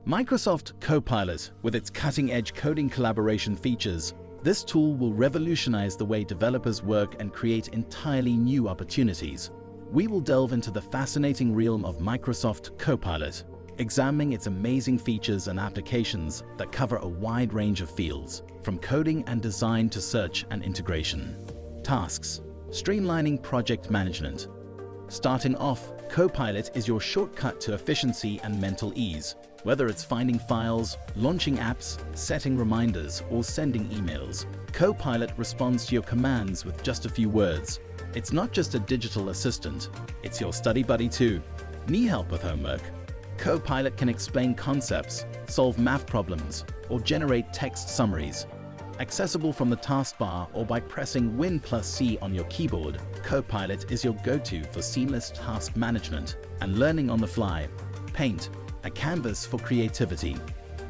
Microsoft Copilot, with its cutting-edge coding collaboration features, this tool will revolutionize the way developers work and create entirely new opportunities. We will delve into the fascinating realm of Microsoft Copilot, examining its amazing features and applications that cover a wide range of fields, from coding and design to search and integration. Tasks: streamlining project management. Starting off, Copilot is your shortcut to efficiency and mental ease. Whether it's finding files, launching apps, setting reminders, or sending emails, Copilot responds to your commands with just a few words. It's not just a digital assistant, it's your study buddy too. Need help with homework? Copilot can explain concepts, solve math problems, or generate text summaries. Accessible from the taskbar or by pressing Win+C on your keyboard, Copilot is your go-to for seamless task management and learning on the fly. Paint, a canvas for creativity.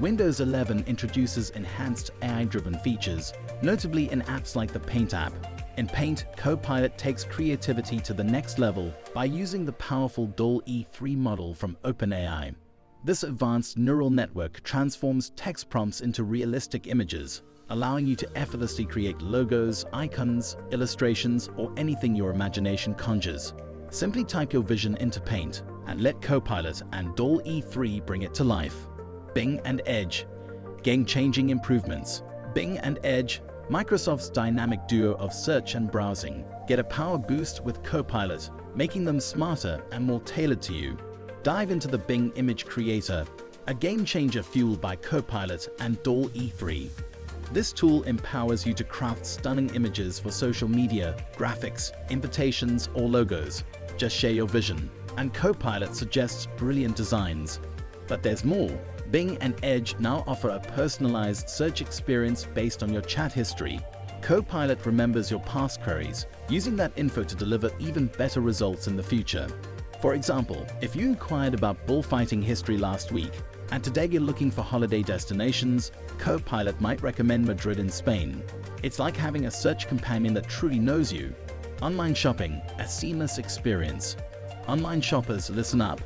Windows 11 introduces enhanced AI-driven features, notably in apps like the Paint app. In Paint, Copilot takes creativity to the next level by using the powerful DALL-E 3 model from OpenAI. This advanced neural network transforms text prompts into realistic images, allowing you to effortlessly create logos, icons, illustrations, or anything your imagination conjures. Simply type your vision into Paint and let Copilot and DALL-E 3 bring it to life. Bing and Edge. Game-changing improvements. Bing and Edge, Microsoft's dynamic duo of search and browsing, get a power boost with Copilot, making them smarter and more tailored to you. Dive into the Bing Image Creator, a game-changer fueled by Copilot and DALL-E 3. This tool empowers you to craft stunning images for social media, graphics, invitations, or logos. Just share your vision, and Copilot suggests brilliant designs. But there's more. Bing and Edge now offer a personalized search experience based on your chat history. Copilot remembers your past queries, using that info to deliver even better results in the future. For example, if you inquired about bullfighting history last week, and today you're looking for holiday destinations, Copilot might recommend Madrid in Spain. It's like having a search companion that truly knows you. Online shopping, a seamless experience. Online shoppers, listen up.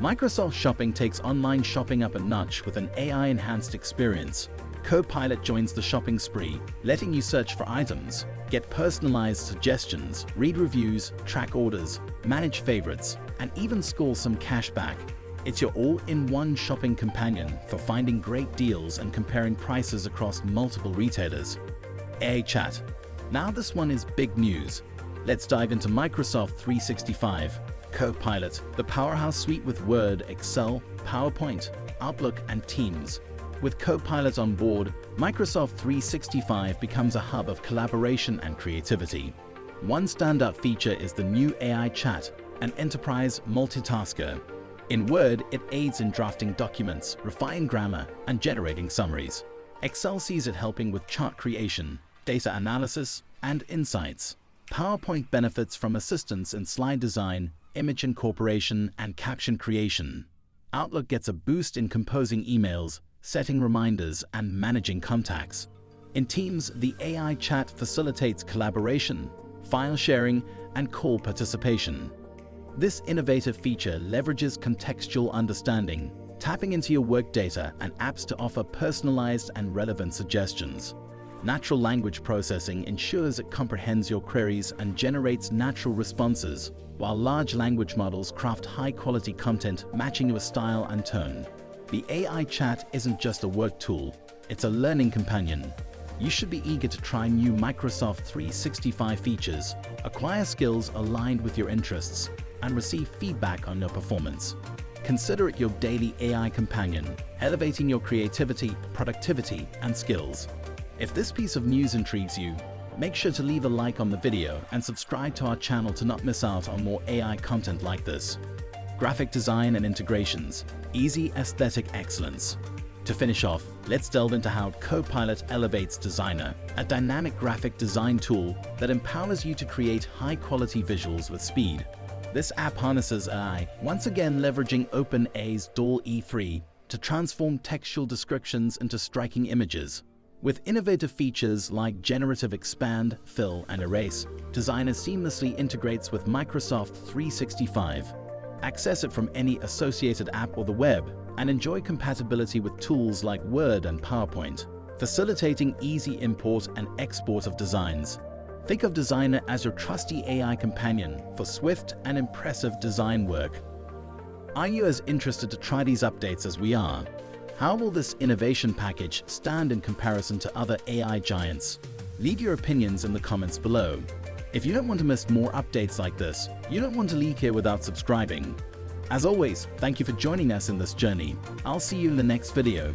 Microsoft Shopping takes online shopping up a notch with an AI-enhanced experience. Copilot joins the shopping spree, letting you search for items, get personalized suggestions, read reviews, track orders, manage favorites, and even score some cash back. It's your all-in-one shopping companion for finding great deals and comparing prices across multiple retailers. AI Chat. Now this one is big news. Let's dive into Microsoft 365. Copilot, the powerhouse suite with Word, Excel, PowerPoint, Outlook, and Teams. With Copilot on board, Microsoft 365 becomes a hub of collaboration and creativity. One standout feature is the new AI Chat, an enterprise multitasker. In Word, it aids in drafting documents, refining grammar, and generating summaries. Excel sees it helping with chart creation, data analysis, and insights. PowerPoint benefits from assistance in slide design, image incorporation, and caption creation. Outlook gets a boost in composing emails, setting reminders, and managing contacts. In Teams, the AI Chat facilitates collaboration, file sharing, and call participation. This innovative feature leverages contextual understanding, tapping into your work data and apps to offer personalized and relevant suggestions. Natural language processing ensures it comprehends your queries and generates natural responses, while large language models craft high-quality content matching your style and tone. The AI Chat isn't just a work tool, it's a learning companion. You should be eager to try new Microsoft 365 features, acquire skills aligned with your interests, and receive feedback on your performance. Consider it your daily AI companion, elevating your creativity, productivity, and skills. If this piece of news intrigues you, make sure to leave a like on the video and subscribe to our channel to not miss out on more AI content like this. Graphic design and integrations, easy aesthetic excellence. To finish off, let's delve into how Copilot elevates Designer, a dynamic graphic design tool that empowers you to create high-quality visuals with speed. This app harnesses AI, once again leveraging OpenAI's DALL-E 3 to transform textual descriptions into striking images. With innovative features like generative expand, fill, and erase, Designer seamlessly integrates with Microsoft 365. Access it from any associated app or the web, and enjoy compatibility with tools like Word and PowerPoint, facilitating easy import and export of designs. Think of Designer as your trusty AI companion for swift and impressive design work. Are you as interested to try these updates as we are? How will this innovation package stand in comparison to other AI giants? Leave your opinions in the comments below. If you don't want to miss more updates like this, you don't want to leave here without subscribing. As always, thank you for joining us in this journey. I'll see you in the next video.